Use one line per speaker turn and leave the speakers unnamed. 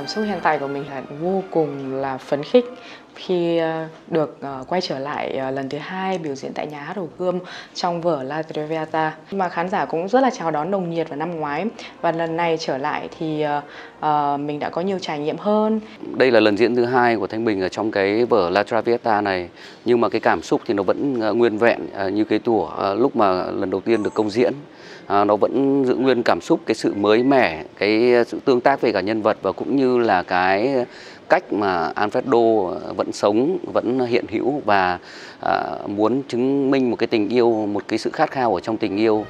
Cảm xúc hiện tại của mình là vô cùng là phấn khích khi được quay trở lại lần thứ hai biểu diễn tại nhà hát Hồ Gươm trong vở La Traviata. Mà khán giả cũng rất là chào đón nồng nhiệt vào năm ngoái, và lần này trở lại thì mình đã có nhiều trải nghiệm hơn.
Đây là lần diễn thứ hai của Thanh Bình ở trong cái vở La Traviata này, nhưng mà cái cảm xúc thì nó vẫn nguyên vẹn như cái tủa lúc mà lần đầu tiên được công diễn. Nó vẫn giữ nguyên cảm xúc, cái sự mới mẻ, cái sự tương tác với cả nhân vật, và cũng như là cái cách mà Alfredo vẫn sống, vẫn hiện hữu và muốn chứng minh một cái tình yêu, một cái sự khát khao ở trong tình yêu.